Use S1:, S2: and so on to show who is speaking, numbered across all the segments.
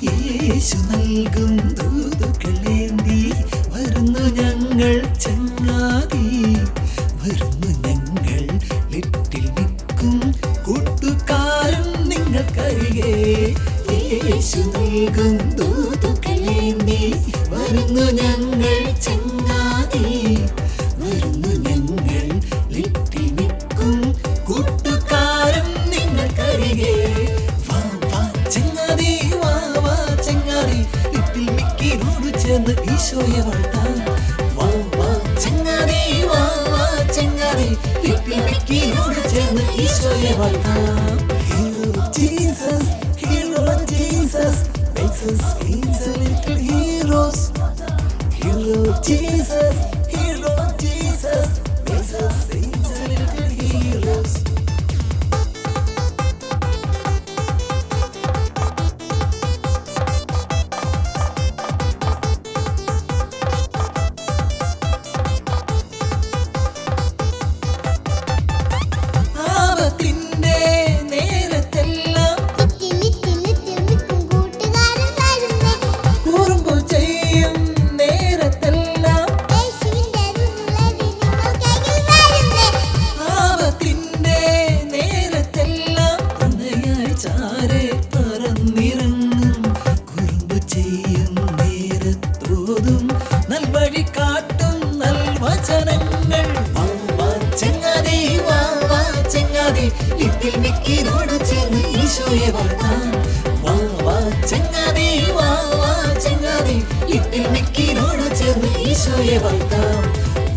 S1: യേശു നൽകും ദൂതുകളേന്തി വരുന്നു ഞങ്ങൾ ചങ്ങാതി, വരുന്നു ഞങ്ങൾ ലിറ്റിൽ നിൽക്കും കൂട്ടുകാരൻ നിങ്ങൾക്കരികെ. യേശു നൽകും ദൂതുകളേന്തി വരുന്നു ഞങ്ങൾ ചങ്ങാതി, വരുന്നു ഞങ്ങൾ ലിറ്റിൽ നിൽക്കും കൂട്ടുകാരൻ നിങ്ങൾക്കരികെ. ഈശോയെ വാഴ്ത്താം, വാ വാ ചങ്ങാതി, വാ വാ ചങ്ങാതി, ലിറ്റിൽ മിക്കിയോട് ചേർന്ന് ഈശോയെ വാഴ്ത്താം. Hero Jesus, Hero Jesus makes us into little heroes. Hero Jesus, Hero Jesus makes us into little heroes. Little മിക്കിയോട് ചേർന്ന് ഈശോയെ വാഴ്ത്താം, വാ വാ ചങ്ങാതി, വാ വാ ചങ്ങാതി, ലിറ്റിൽ മിക്കിയോട് ചേർന്ന് ഈശോയെ വാഴ്ത്താം,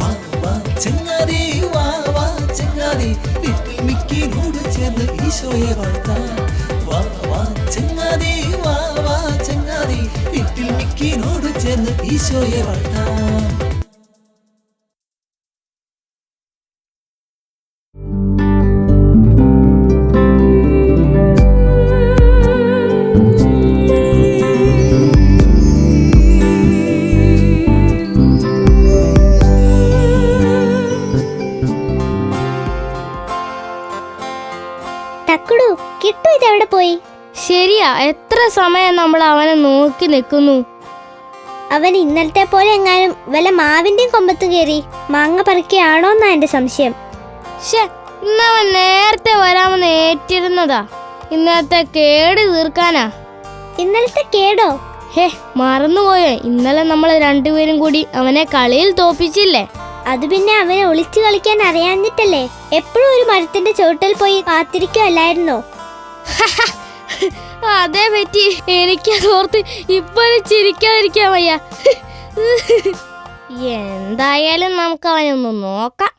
S1: വാ വാ ചങ്ങാതി, വാ വാ ചങ്ങാതി, ലിറ്റിൽ മിക്കിയോട് ചേർന്ന് ഈശോയെ വാഴ്ത്താം, വാ വാ ചങ്ങാതി, വാ വാ ചങ്ങാതി, ലിറ്റിൽ മിക്കിയോട് ചേർന്ന് ഈശോയെ വാഴ്ത്താം.
S2: കിട്ടു ഇതെവിടെ പോയി?
S3: ശരിയാ, എത്ര സമയം നമ്മൾ അവനെ നോക്കി നിൽക്കുന്നു.
S2: അവൻ ഇന്നലത്തെ പോലെ എങ്ങാനും വല്ല മാവിന്റെയും കൊമ്പത്ത് കയറി മാങ്ങ പറിക്കുകയാണോന്നാ എന്റെ സംശയം.
S3: ഇന്നവൻ നേരത്തെ വരാമെന്ന് ഏറ്റിരുന്നതാ. ഇന്നലത്തെ കേട് തീർക്കാനാ.
S2: ഇന്നലത്തെ കേടോ?
S3: മറന്നുപോയോ, ഇന്നലെ നമ്മൾ രണ്ടുപേരും കൂടി അവനെ കളിയിൽ തോപ്പിച്ചില്ലേ?
S2: അത് പിന്നെ അവനെ ഒളിച്ചു കളിക്കാൻ അറിയാഞ്ഞിട്ടല്ലേ? എപ്പോഴും ഒരു മരത്തിന്റെ ചുവട്ടിൽ പോയി കാത്തിരിക്കുവല്ലായിരുന്നോ?
S3: അതേ പറ്റി എനിക്കതോർത്ത് ഇപ്പോഴും ചിരിക്കാതിരിക്കാൻ വയ്യ. എന്തായാലും നമുക്ക് അവനൊന്ന് നോക്കാം.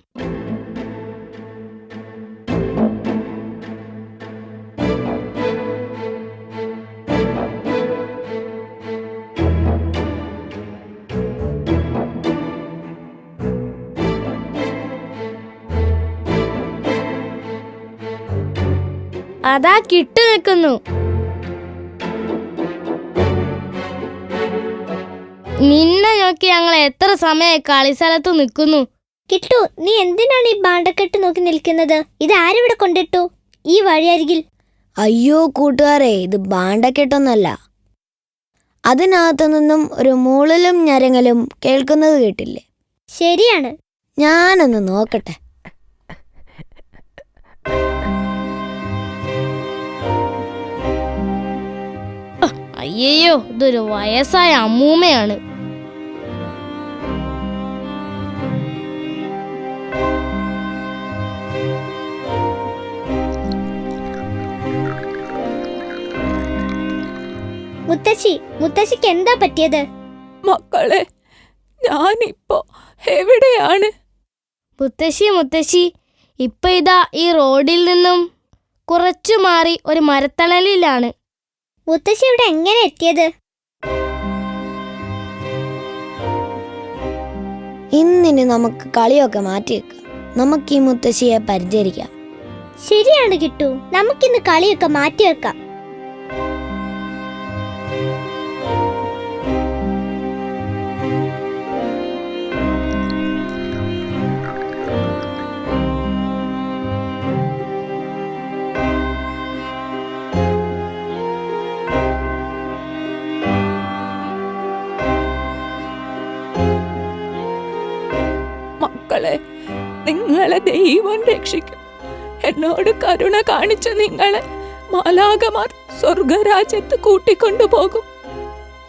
S3: അതാ കിട്ടു നിൽക്കുന്നു. നിന്നെ നോക്കി ഞങ്ങൾ എത്ര സമയം കളിസ്ഥലത്ത് നിൽക്കുന്നു.
S2: കിട്ടു, നീ എന്തിനാണ് ഈ ഭാണ്ഡക്കെട്ട് നോക്കി നിൽക്കുന്നത്? ഇത് ആരിവിടെ കൊണ്ടിട്ടു ഈ വഴിയരികിൽ?
S4: അയ്യോ കൂട്ടുകാരെ, ഇത് ഭാണ്ഡക്കെട്ടൊന്നല്ല. അതിനകത്തു നിന്നും ഒരു മൂളലും ഞരങ്ങലും കേൾക്കുന്നത് കേട്ടില്ലേ?
S2: ശരിയാണ്,
S4: ഞാനൊന്ന് നോക്കട്ടെ.
S3: അയ്യോ, ഇതൊരു വയസ്സായ അമ്മൂമ്മയാണ്.
S2: മുത്തശ്ശിക്ക് എന്താ പറ്റിയത്?
S5: മക്കളെ, ഞാനിപ്പോ എവിടെയാണ്?
S3: മുത്തശ്ശി ഇപ്പൊ ഇതാ ഈ റോഡിൽ നിന്നും കുറച്ചു മാറി ഒരു മരത്തണലിലാണ്.
S2: മുത്തശ്ശി ഇവിടെ എങ്ങനെ എത്തിയത്?
S4: ഇന്നിനി നമുക്ക് കളിയൊക്കെ മാറ്റി വെക്കാം. നമുക്ക് ഈ മുത്തശ്ശിയെ പരിചരിക്കാം.
S2: ശരിയാണ് കിട്ടു, നമുക്കിന്ന് കളിയൊക്കെ മാറ്റിവെക്കാം.
S5: മക്കളെ, നിങ്ങളെ ദൈവം രക്ഷിക്കും. എന്നോട് കരുണ കാണിച്ച നിങ്ങളെ മാലാഖമാർ സ്വർഗരാജ്യത്ത് കൂട്ടിക്കൊണ്ടുപോകും.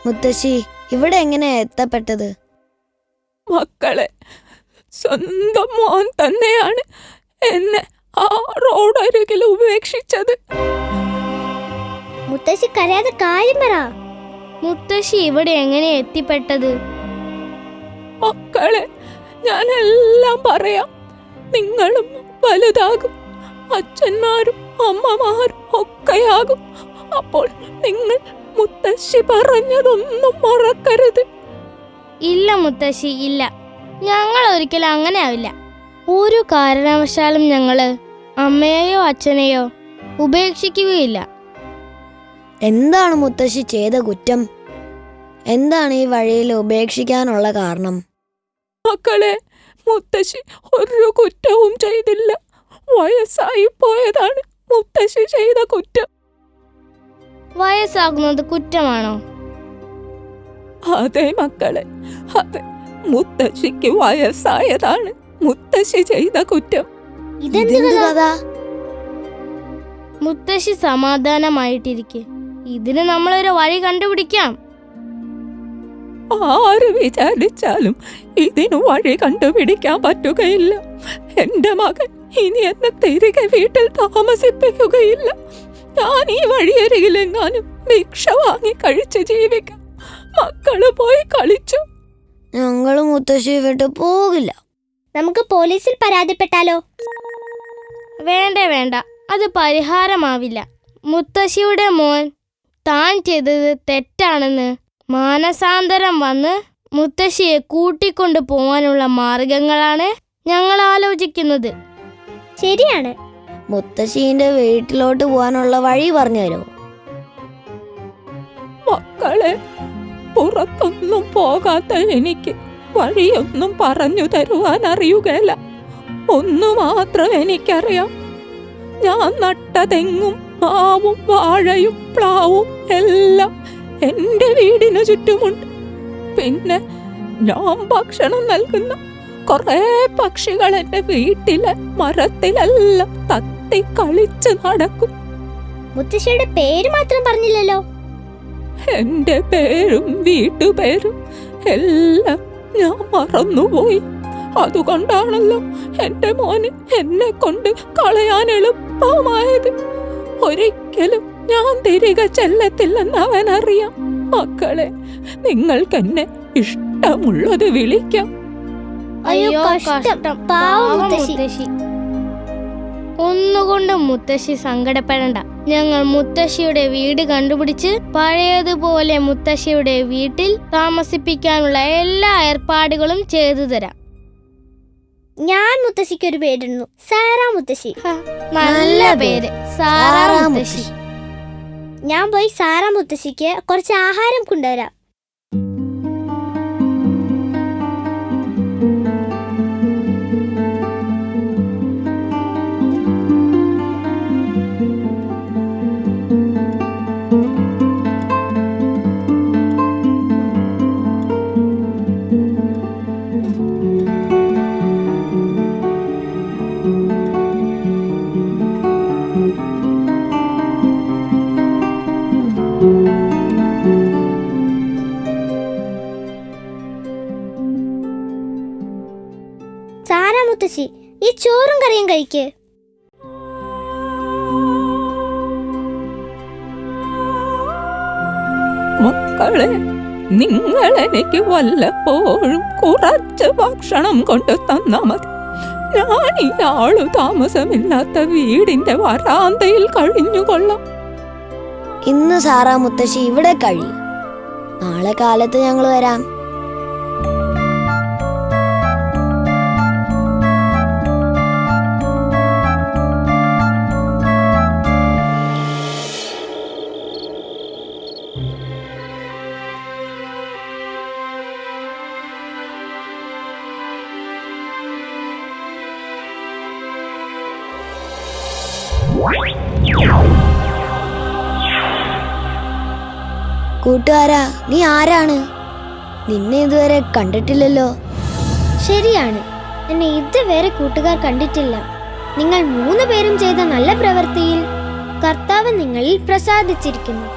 S4: മുത്തശ്ശി, ഇവിടെ എങ്ങനെയാ എത്തപ്പെട്ടത്?
S5: മക്കളെ, സ്വന്തം മോൻ തന്നെയാണ് എന്നെ ആ റോഡരികിൽ ഉപേക്ഷിച്ചത്.
S2: മുത്തശ്ശി കരയാതെ കാര്യം പറ.
S3: മുത്തശ്ശി ഇവിടെ എങ്ങനെ എത്തിപ്പെട്ടത്?
S5: മക്കളെ, ഞാനെല്ലാം പറയാം. നിങ്ങളും വലുതാകും, അച്ഛന്മാരും അമ്മമാരും ഒക്കെയാകും. അപ്പോൾ നിങ്ങൾ മുത്തശ്ശി പറഞ്ഞതൊന്നും മറക്കരുത്.
S3: ഇല്ല മുത്തശ്ശി, ഇല്ല. ഞങ്ങൾ ഒരിക്കലും അങ്ങനെ ആവില്ല. ഒരു കാരണവശാലും ഞങ്ങള് അമ്മയെയോ അച്ഛനെയോ ഉപേക്ഷിക്കുകയില്ല.
S4: എന്താണ് മുത്തശ്ശി ചെയ്ത കുറ്റം? എന്താണ് ഈ വഴിയിൽ ഉപേക്ഷിക്കാനുള്ള കാരണം?
S5: മക്കളെ, മുത്തശ്ശി ഒരു കുറ്റവും ചെയ്തില്ല. വയസ്സായി പോയതാണ് മുത്തശ്ശി ചെയ്ത കുറ്റം.
S3: വയസ്സാകുന്നത് കുറ്റമാണോ?
S5: അതെ മക്കളെ, അതെ. മുത്തശ്ശിക്ക് വയസ്സായതാണ് മുത്തശ്ശി ചെയ്ത കുറ്റം.
S4: ഇതെന്ത് കഥ?
S3: മുത്തശ്ശി സമാധാനമായിട്ടിരിക്കെ, ഇതിന് നമ്മളൊരു വഴി കണ്ടുപിടിക്കാം.
S5: ആര് വിചാരിച്ചാലും ഇതിനു വഴി കണ്ടുപിടിക്കാൻ പറ്റുകയില്ല. എന്റെ മകൻ ഇനി എന്നെ തിരികെ വീട്ടിൽ താമസിപ്പിക്കുകയില്ല. ഞാൻ ഈ വഴിയരികിലെങ്ങാനും ഭിക്ഷ വാങ്ങി കഴിച്ച് ജീവിക്കാം. മക്കള് പോയി കളിച്ചു.
S4: ഞങ്ങളും മുത്തശ്ശി വിട്ട് പോകില്ല.
S2: നമുക്ക് പോലീസിൽ പരാതിപ്പെട്ടാലോ?
S3: വേണ്ട വേണ്ട, അത് പരിഹാരമാവില്ല. മുത്തശ്ശിയുടെ മോൻ താൻ ചെയ്തത് തെറ്റാണെന്ന് മാനസാന്തരം വന്ന് മുത്തശ്ശിയെ കൂട്ടിക്കൊണ്ടു പോകാനുള്ള മാർഗങ്ങളാണ് ഞങ്ങൾ ആലോചിക്കുന്നത്.
S2: ശരിയാണ്.
S4: മുത്തശ്ശീന്റെ വീട്ടിലോട്ട് പോകാനുള്ള വഴി പറഞ്ഞു തരുമോ?
S5: മക്കളെ, പുറത്തൊന്നും പോകാത്ത എനിക്ക് വഴിയൊന്നും പറഞ്ഞു തരുവാൻ അറിയുകയില്ല. ഒന്നു മാത്രം എനിക്കറിയാം. ഞാൻ നട്ട തെങ്ങും മാവും വാഴയും പ്ലാവും എല്ലാം എന്റെ വീടിന് ചുറ്റുമുണ്ട്. പിന്നെ ഞാൻ ഭക്ഷണം നൽകുന്ന കുറേ പക്ഷികൾ എന്റെ വീട്ടിലെ മരത്തിലെല്ലാം തത്തി കളിച്ച് നടക്കും.
S2: മുത്തശ്ശിയുടെ പേര് മാത്രം പറഞ്ഞില്ലല്ലോ.
S5: എന്റെ പേരും വീട്ടുപേരും എല്ലാം ഞാൻ മറന്നുപോയി. അതുകൊണ്ടാണല്ലോ എന്റെ മോന് എന്നെ കൊണ്ട് കളയാൻ എളുപ്പമായത്. ഒരിക്കലും ഞാൻ തിരികെ ചെല്ലത്തില്ലെന്ന് അവനറിയാം. മക്കളെ, നിങ്ങൾക്കെന്നെ ഇഷ്ടമുള്ളത് വിളിക്കാം.
S2: അയ്യോ കഷ്ടം, പാവം മുത്തശ്ശി.
S3: ഒന്നുകൊണ്ടും മുത്തശ്ശി സങ്കടപ്പെടണ്ട. ഞങ്ങൾ മുത്തശ്ശിയുടെ വീട് കണ്ടുപിടിച്ച് പഴയതുപോലെ മുത്തശ്ശിയുടെ വീട്ടിൽ താമസിപ്പിക്കാനുള്ള എല്ലാ ഏർപ്പാടുകളും ചെയ്തു തരാം.
S2: ഞാൻ മുത്തശ്ശിക്ക് ഒരു പേരിടുന്നു, സാറാ മുത്തശ്ശി.
S3: നല്ല പേര്, സാറാ മുത്തശ്ശി.
S2: ഞാൻ പോയി സാറാ മുത്തശ്ശിക്ക് കുറച്ച് ആഹാരം കൊണ്ടുവരാം. സാറാ മുത്തശ്ശി, ഈ ചോറും കറിയും കഴിക്ക്.
S5: മക്കളെ, നിങ്ങൾ എനിക്ക് വല്ലപ്പോഴും കുറച്ച് ഭക്ഷണം കൊണ്ട് തന്നാ മതി. ഞാൻ ഈ ആളു താമസമില്ലാത്ത വീടിന്റെ വരാന്തയിൽ കഴിഞ്ഞുകൊള്ളാം.
S4: ഇന്ന് സാറാ മുത്തശ്ശി ഇവിടെ കഴിയും. നാളെ കാലത്ത് ഞങ്ങൾ വരാം. കൂട്ടുകാരാ, നീ ആരാണ്? നിന്നെ ഇതുവരെ കണ്ടിട്ടില്ലല്ലോ.
S2: ശരിയാണ്, എന്നെ ഇതുവരെ കൂട്ടുകാർ കണ്ടിട്ടില്ല. നിങ്ങൾ 3 പേരും ചെയ്ത നല്ല പ്രവൃത്തിയിൽ കർത്താവ് നിങ്ങളിൽ പ്രസാദിച്ചിരിക്കുന്നു,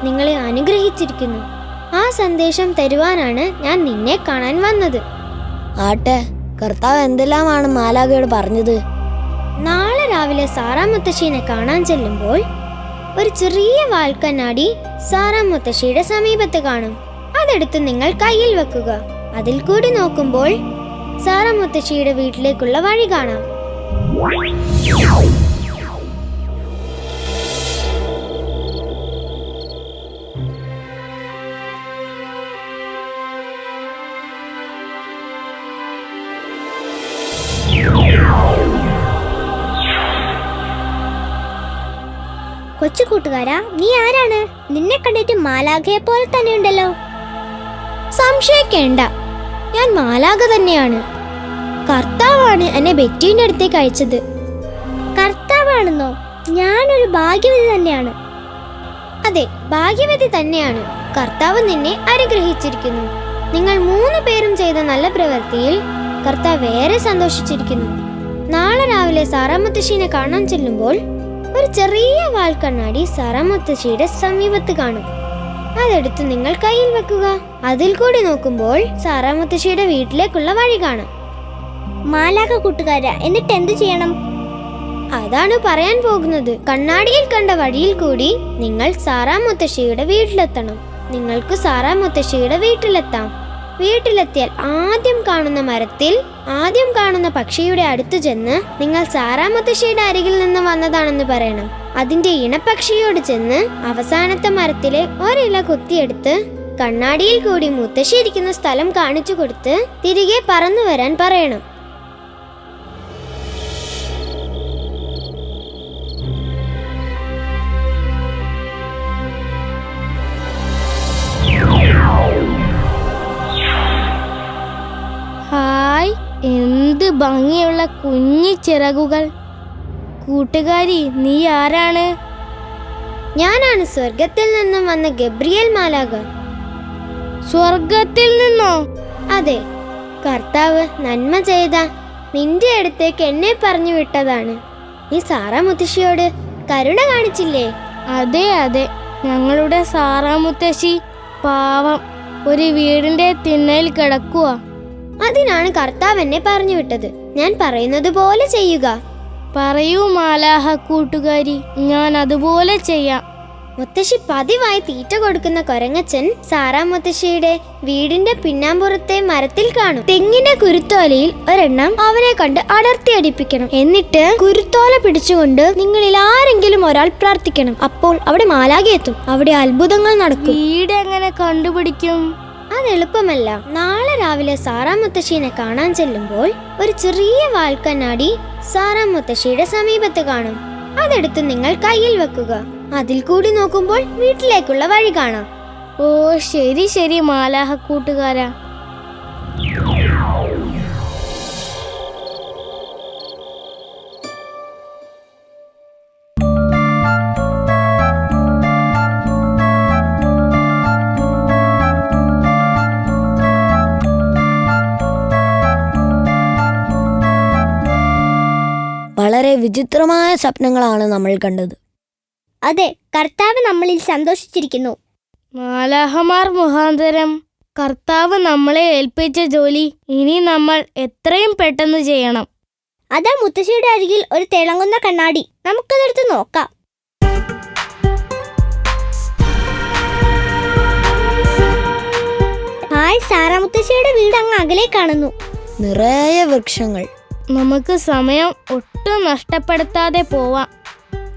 S2: നിങ്ങളെ അനുഗ്രഹിച്ചിരിക്കുന്നു. ആ സന്ദേശം തരുവാനാണ് ഞാൻ നിന്നെ കാണാൻ വന്നത്.
S4: ആട്ടെ, കർത്താവ് എന്തെല്ലാമാണ് മാലാഖയോട് പറഞ്ഞത്?
S2: നാളെ രാവിലെ സാറാ മുത്തശ്ശീനെ കാണാൻ ചെല്ലുമ്പോൾ ഒരു ചെറിയ വാൽക്കണ്ണാടി സാറാ മുത്തശ്ശിയുടെ സമീപത്ത് കാണും. അതെടുത്ത് നിങ്ങൾ കയ്യിൽ വെക്കുക. അതിൽ കൂടി നോക്കുമ്പോൾ സാറാ മുത്തശ്ശിയുടെ വീട്ടിലേക്കുള്ള വഴി കാണാം. കൊച്ചു കൂട്ടുകാരാ, നീ ആരാണ്? നിന്നെ കണ്ടിട്ട് മാലാഖയെ പോലെ തന്നെ ഉണ്ടല്ലോ. സംശയിക്കേണ്ട, ഞാൻ മാലാഖ തന്നെയാണ്. കർത്താവാണ് എന്നെ ബെറ്റീന്റെ അടുത്തേക്ക് അയച്ചത്. കർത്താവാണെന്നോ? ഞാനൊരു ഭാഗ്യവതി തന്നെയാണ്. അതെ, ഭാഗ്യവതി തന്നെയാണ്. കർത്താവ് നിന്നെ അനുഗ്രഹിച്ചിരിക്കുന്നു. നിങ്ങൾ 3 പേരും ചെയ്ത നല്ല പ്രവൃത്തിയിൽ കർത്താവ് ഏറെ സന്തോഷിച്ചിരിക്കുന്നു. നാളെ രാവിലെ സാറാ മുത്തശ്ശീനെ കാണാൻ ചെല്ലുമ്പോൾ ഒരു ചെറിയ വാൽക്കണ്ണാടി സാറാ മുത്തശ്ശിയുടെ സമീപത്ത് കാണും. അതെടുത്ത് നിങ്ങൾ കയ്യിൽ വെക്കുക. അതിൽ കൂടി നോക്കുമ്പോൾ സാറാ മുത്തശ്ശിയുടെ വീട്ടിലേക്കുള്ള വഴി കാണാം. മാലാഖ കൂട്ടുകാരാ, എന്നിട്ട് എന്ത് ചെയ്യണം? അതാണ് പറയാൻ പോകുന്നത്. കണ്ണാടിയിൽ കണ്ട വഴിയിൽ കൂടി നിങ്ങൾ സാറാ മുത്തശ്ശിയുടെ വീട്ടിലെത്തണം. നിങ്ങൾക്ക് സാറാ മുത്തശ്ശിയുടെ വീട്ടിലെത്താം. വീട്ടിലെത്തിയാൽ ആദ്യം കാണുന്ന മരത്തിൽ ആദ്യം കാണുന്ന പക്ഷിയുടെ അടുത്ത് ചെന്ന് നിങ്ങൾ സാറാ മുത്തശ്ശിയുടെ അരികിൽ നിന്ന് വന്നതാണെന്ന് പറയണം. അതിന്റെ ഇണപക്ഷിയോട് ചെന്ന് അവസാനത്തെ മരത്തിലെ ഒരില കുത്തിയെടുത്ത് കണ്ണാടിയിൽ കൂടി മുത്തശ്ശി ഇരിക്കുന്ന സ്ഥലം കാണിച്ചു കൊടുത്ത് തിരികെ പറന്നു വരാൻ പറയണം.
S3: ഹായ്, എന്ത് ഭംഗിയുള്ള കുഞ്ഞി ചിറകുകൾ. കൂട്ടുകാരി, നീ ആരാണ്?
S2: ഞാനാണ് സ്വർഗത്തിൽ നിന്നും വന്ന ഗബ്രിയേൽ മാലാഖ.
S3: സ്വർഗത്തിൽ നിന്നോ?
S2: അതെ, കർത്താവ് നന്മ ചെയ്ത നിന്റെ അടുത്തേക്ക് എന്നെ പറഞ്ഞു വിട്ടതാണ്. നീ സാറാ മുത്തശ്ശിയോട് കരുണ കാണിച്ചില്ലേ?
S3: അതെ അതെ, ഞങ്ങളുടെ സാറാ മുത്തശ്ശി പാവം ഒരു വീടിന്റെ തിണ്ണയിൽ കിടക്കുക.
S2: അതിനാണ് കർത്താവ് എന്നെ പറഞ്ഞു വിട്ടത്. ഞാൻ പറയുന്നത് പോലെ ചെയ്യുക.
S3: പറയൂ മാലാഹ കൂട്ടുകാരി, ഞാൻ അതുപോലെ ചെയ്യാം.
S2: മുത്തശ്ശി പതിവായി തീറ്റ കൊടുക്കുന്ന കൊരങ്ങച്ചൻ സാറാ മുത്തശ്ശിയുടെ വീടിന്റെ പിന്നാമ്പുറത്തെ മരത്തിൽ കാണും. തെങ്ങിന്റെ കുരുത്തോലയിൽ ഒരെണ്ണം അവനെ കണ്ട് അടർത്തി അടിപ്പിക്കണം. എന്നിട്ട് കുരുത്തോല പിടിച്ചുകൊണ്ട് നിങ്ങളിൽ ആരെങ്കിലും ഒരാൾ പ്രാർത്ഥിക്കണം. അപ്പോൾ അവിടെ മാലാഖ എത്തും. അവിടെ അത്ഭുതങ്ങൾ നടക്കും.
S3: വീട് എങ്ങനെ കണ്ടുപിടിക്കും?
S2: അത് എളുപ്പമല്ല. നാളെ രാവിലെ സാറാ മുത്തശ്ശീനെ കാണാൻ ചെല്ലുമ്പോൾ ഒരു ചെറിയ വാൽക്കണ്ണാടി സാറാ മുത്തശ്ശിയുടെ സമീപത്ത് കാണും. അതെടുത്ത് നിങ്ങൾ കയ്യിൽ വെക്കുക. അതിൽ കൂടി നോക്കുമ്പോൾ വീട്ടിലേക്കുള്ള വഴി കാണാം.
S3: ഓ ശരി ശരി മാലാഹ കൂട്ടുകാരാ.
S4: വളരെ വിചിത്രമായ സ്വപ്നങ്ങളാണ് നമ്മൾ കണ്ടത്.
S2: അതെ, കർത്താവ് നമ്മളിൽ സന്തോഷിച്ചിരിക്കുന്നു.
S3: മാലാഹമാർ മുഖാന്തരം കർത്താവ് നമ്മളെ ഏൽപ്പിച്ച ജോലി ഇനി നമ്മൾ എത്രയും പെട്ടെന്ന് ചെയ്യണം.
S2: അതാ മുത്തശ്ശിയുടെ അരികിൽ ഒരു തിളങ്ങുന്ന കണ്ണാടി. നമുക്കതെടുത്ത് നോക്കാം. ഹായ്, സാറാ മുത്തശ്ശിയുടെ വീട് അങ്ങ് അകലെ കാണുന്നു.
S4: നിറയെ വൃക്ഷങ്ങൾ.
S3: നമുക്ക് സമയം ഒട്ടും നഷ്ടപ്പെടുത്താതെ പോവാം.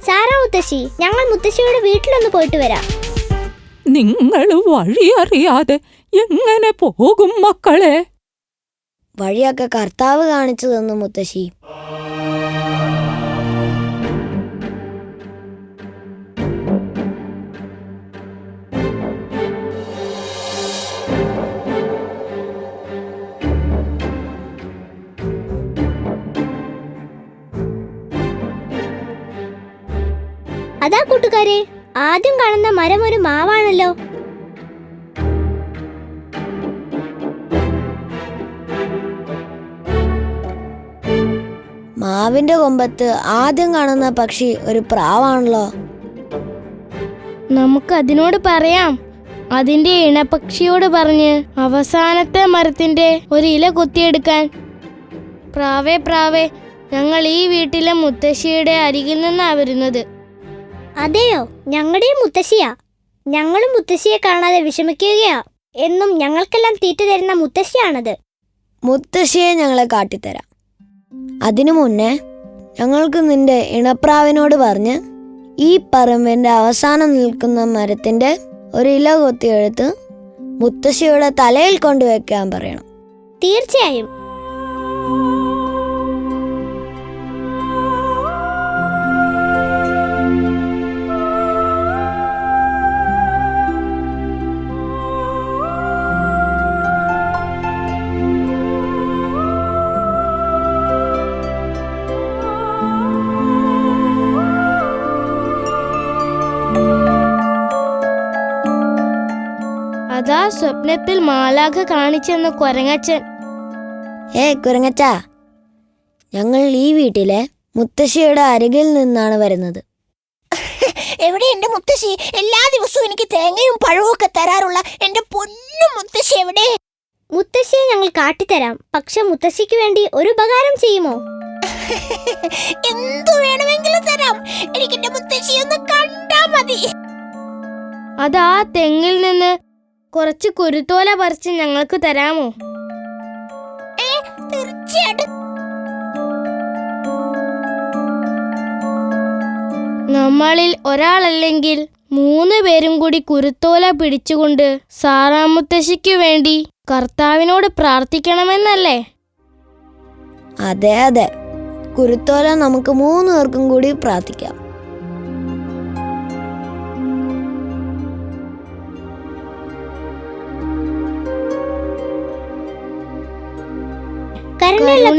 S2: സാറാ മുത്തശ്ശി, ഞങ്ങൾ മുത്തശ്ശിയുടെ വീട്ടിലൊന്ന് പോയിട്ട് വരാം.
S5: നിങ്ങൾ വഴി അറിയാതെ എങ്ങനെ പോകും മക്കളെ?
S4: വഴിയൊക്കെ കർത്താവ് കാണിച്ചു തന്നു മുത്തശ്ശി.
S2: അതാ കൂട്ടുകാരെ, ആദ്യം കാണുന്ന മരം ഒരു മാവാണല്ലോ.
S4: മാവിന്റെ കൊമ്പത്ത് ആദ്യം കാണുന്ന പക്ഷി ഒരു പ്രാവാണല്ലോ.
S3: നമുക്ക് അതിനോട് പറയാം, അതിന്റെ ഇണപക്ഷിയോട് പറഞ്ഞ് അവസാനത്തെ മരത്തിന്റെ ഒരു ഇല കൊത്തിയെടുക്കാൻ. പ്രാവേ പ്രാവേ, ഞങ്ങൾ ഈ വീട്ടിലെ മുത്തശ്ശിയുടെ അരികിൽ നിന്നാ വരുന്നത്.
S2: അതെയോ, ഞങ്ങളുടെയും മുത്തശ്ശിയാ. ഞങ്ങളും മുത്തശ്ശിയെ കാണാതെ വിഷമിക്കുകയാ. എന്നും ഞങ്ങൾക്കെല്ലാം തീറ്റ തരുന്ന മുത്തശ്ശിയാണത്.
S4: മുത്തശ്ശിയെ ഞങ്ങളെ കാട്ടിത്തരാം. അതിനു മുന്നേ ഞങ്ങൾക്ക് നിന്റെ ഇണപ്രാവിനോട് പറഞ്ഞ് ഈ പറമ്പിന്റെ അവസാനം നിൽക്കുന്ന മരത്തിന്റെ ഒരു ഇല കൊത്തിയെടുത്ത് മുത്തശ്ശിയുടെ തലയിൽ കൊണ്ടുവയ്ക്കാൻ പറയണം.
S2: തീർച്ചയായും.
S3: അതാ സ്വപ്നത്തിൽ മാലാഖ കാണിച്ചെന്ന കുരങ്ങച്ചൻ.
S4: കുരങ്ങച്ച, ഞങ്ങൾ ഈ വീട്ടിലെ മുത്തശ്ശിയുടെ അരികിൽ നിന്നാണ് വരുന്നത്.
S6: എവിടെ എന്റെ മുത്തശ്ശി? എല്ലാ ദിവസവും എനിക്ക് തേങ്ങയും പഴവും ഒക്കെ തരാറുള്ള എന്റെ പൊന്നു മുത്തശ്ശി എവിടെ?
S2: മുത്തശ്ശിയെ ഞങ്ങൾ കാട്ടിത്തരാം. പക്ഷെ മുത്തശ്ശിക്ക് വേണ്ടി ഒരു ഉപകാരം ചെയ്യുമോ?
S6: എന്തു വേണമെങ്കിലും തരാം. എനിക്ക് എന്റെ മുത്തശ്ശി ഒന്ന് കണ്ടാ മതി.
S3: അതാ തെങ്ങിൽ നിന്ന് കുറച്ച് കുരുത്തോല പറിച്ച് ഞങ്ങൾക്ക് തരാമോ?
S6: തീർച്ചയായിട്ടും.
S3: നമ്മളിൽ ഒരാളല്ലെങ്കിൽ 3 പേരും കൂടി കുരുത്തോല പിടിച്ചുകൊണ്ട് സാറാമുത്തശ്ശിക്ക് വേണ്ടി കർത്താവിനോട് പ്രാർത്ഥിക്കണമെന്നല്ലേ?
S4: അതെ അതെ, കുരുത്തോല നമുക്ക് 3 പേർക്കും കൂടി പ്രാർത്ഥിക്കാം.
S2: കരുണയുള്ള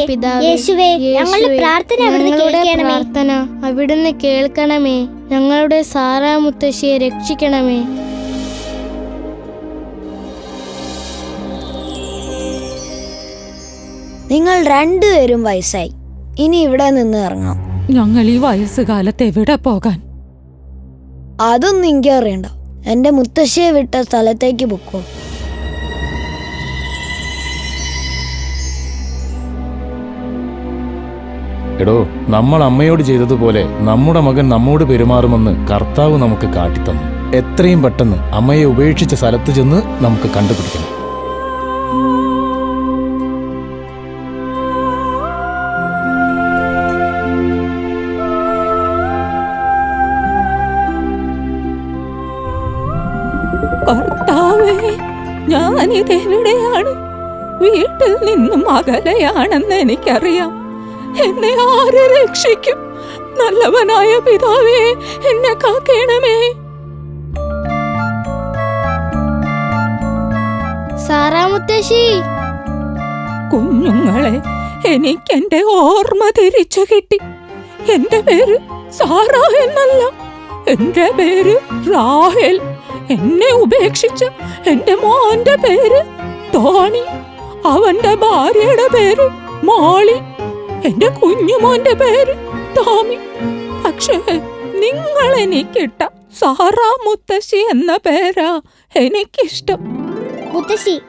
S2: പിതാവേ, യേശുവേ, ഞങ്ങളുടെ പ്രാർത്ഥന
S3: അവിടുന്ന് കേൾക്കണമേ. ഞങ്ങളുടെ സാറാ മുത്തശ്ശിയെ രക്ഷിക്കണമേ.
S4: നിങ്ങൾ 2 പേരും വയസ്സായി. ഇനി ഇവിടെ നിന്ന് ഇറങ്ങാം.
S5: ഞങ്ങൾ ഈ വയസ്സുകാലത്ത് എവിടെ പോകാൻ?
S4: അതൊന്നും എനിക്ക് അറിയണ്ട. എന്റെ മുത്തശ്ശിയെ വിട്ട സ്ഥലത്തേക്ക് പൊക്കോ.
S7: എടോ, നമ്മൾ അമ്മയോട് ചെയ്തതുപോലെ നമ്മുടെ മകൻ നമ്മോട് പെരുമാറുമെന്ന് കർത്താവ് നമുക്ക് കാട്ടിത്തന്നു. എത്രയും പെട്ടെന്ന് അമ്മയെ ഉപേക്ഷിച്ച സ്ഥലത്ത് ചെന്ന് നമുക്ക് കണ്ടുപിടിക്കണം.
S5: കർത്താവേ, ഞാനിതെവിടെയാണ്? വീട്ടിൽ നിന്നും അകലെയാണെന്ന് എനിക്കറിയാം. എന്നെ ആര് രക്ഷിക്കും? നല്ലവനായ പിതാവേ, എന്നെ കാക്കണമേ.
S3: സാറാ മുത്തശ്ശി,
S5: കുഞ്ഞുങ്ങളെ, എനിക്കെന്റെ ഓർമ്മ തിരിച്ചു കിട്ടി. എന്റെ പേര് സാറ എന്നല്ല, എന്റെ പേര് റാഹേൽ. എന്നെ ഉപേക്ഷിച്ച എന്റെ മോന്റെ പേര് ടോണി. അവന്റെ ഭാര്യയുടെ പേര് മോളി. എന്റെ കുഞ്ഞുമോന്റെ പേര് ടോമി. പക്ഷേ നിങ്ങൾ എനിക്കിട്ട സാറാ മുത്തശ്ശി എന്ന പേരാ എനിക്കിഷ്ടം.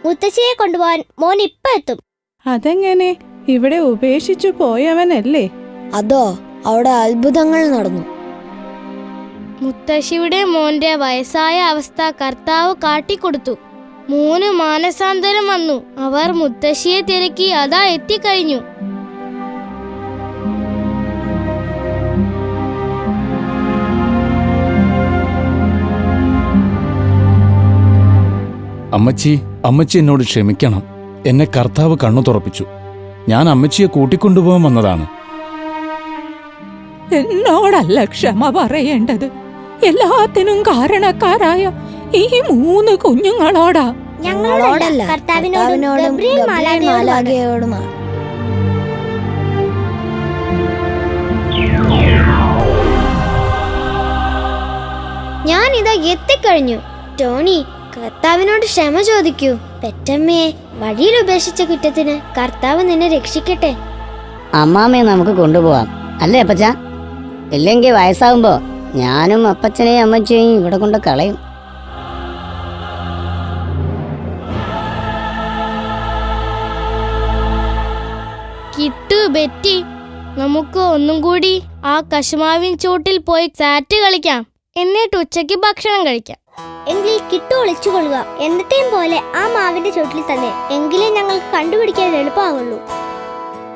S2: മുത്തശ്ശിയെ കൊണ്ടുപോകാൻ മോൻ ഇപ്പൊ എത്തും.
S8: അതെങ്ങനെ? ഇവിടെ ഉപേക്ഷിച്ചു പോയവനല്ലേ?
S4: അതോ, അവിടെ അത്ഭുതങ്ങൾ നടന്നു.
S3: മുത്തശ്ശിയുടെ മോന്റെ വയസ്സായ അവസ്ഥ കർത്താവ് കാട്ടിക്കൊടുത്തു. 3 മാനസാന്തരം വന്നു. അവർ മുത്തശ്ശിയെ തിരക്കി അതാ എത്തിക്കഴിഞ്ഞു.
S7: അമ്മച്ചി എന്നോട് ക്ഷമിക്കണം. എന്നെ കർത്താവ് കണ്ണു തുറപ്പിച്ചു. ഞാൻ അമ്മച്ചിയെ കൂട്ടിക്കൊണ്ടുപോകാൻ വന്നതാണ്.
S5: എന്നോടല്ല ക്ഷമ പറയേണ്ടത്. എല്ലാത്തിനും കാരണക്കാരായ ഈ 3 കുഞ്ഞുങ്ങളോടാ.
S2: ഞങ്ങളോടല്ല, കർത്താവിനോടും ഗബ്രിയേൽ മാലാഖയോടുമാണ്. ഞാൻ ഇതാ എത്തിക്കഴിഞ്ഞു. ടോണി, കർത്താവിനോട് ക്ഷമ ചോദിക്കൂ. പെറ്റമ്മയെ വഴിയിൽ ഉപേക്ഷിച്ച കുറ്റത്തിന് കർത്താവ് നിന്നെ രക്ഷിക്കട്ടെ.
S9: അമ്മാമ്മയെ നമുക്ക് കൊണ്ടുപോവാം, അല്ലേ അപ്പച്ച? ഇല്ലെങ്കിൽ വയസ്സാവുമ്പോ ഞാനും അപ്പച്ചനെയും അമ്മച്ചനെയും ഇവിടെ കൊണ്ട് കളയും.
S3: കിട്ടു, ബെറ്റി, നമുക്ക് ഒന്നും കൂടി ആ കശുമാവിൻ ചോട്ടിൽ പോയി സാറ്റ് കളിക്കാം. എന്നിട്ട് ഉച്ചയ്ക്ക് ഭക്ഷണം കഴിക്കാം.
S2: എങ്കിൽ കിട്ടു ഒളിച്ചുകൊള്ളുക. എന്നത്തെയും പോലെ ആ മാവിന്റെ ചോട്ടിൽ തന്നെ. എങ്കിലേ ഞങ്ങൾക്ക് കണ്ടുപിടിക്കാൻ എളുപ്പമാവുള്ളൂ.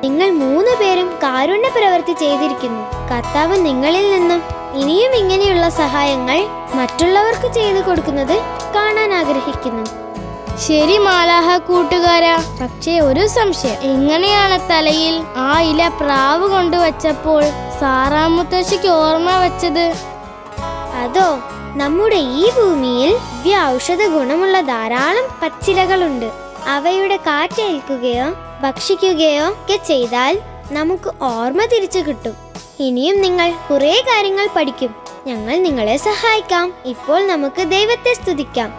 S2: നിങ്ങൾ 3 പേരും കാരുണ്യ പ്രവൃത്തി ചെയ്തിരിക്കുന്നു. കർത്താവ് നിങ്ങളിൽ നിന്നും ഇനിയും ഇങ്ങനെയുള്ള സഹായങ്ങൾ മറ്റുള്ളവർക്ക് ചെയ്തു കൊടുക്കുന്നത് കാണാൻ ആഗ്രഹിക്കുന്നു.
S3: ശരി മാലാഹ കൂട്ടുകാരാ, പക്ഷേ ഒരു സംശയം. എങ്ങനെയാണ് തലയിൽ ആ ഇല പ്രാവ് കൊണ്ടുവച്ചപ്പോൾ സാറാമുത്തശ്ശിക്ക് ഓർമ്മ വെച്ചത്?
S2: അതോ, നമ്മുടെ ഈ ഭൂമിയിൽ ഔഷധ ഗുണമുള്ള ധാരാളം പച്ചിലകളുണ്ട്. അവയുടെ കാറ്റേൽക്കുകയോ ഭക്ഷിക്കുകയോ ഒക്കെ ചെയ്താൽ നമുക്ക് ഓർമ്മ തിരിച്ചു കിട്ടും. ഇനിയും നിങ്ങൾ കുറേ കാര്യങ്ങൾ പഠിക്കും. ഞങ്ങൾ നിങ്ങളെ സഹായിക്കാം. ഇപ്പോൾ നമുക്ക് ദൈവത്തെ സ്തുതിക്കാം.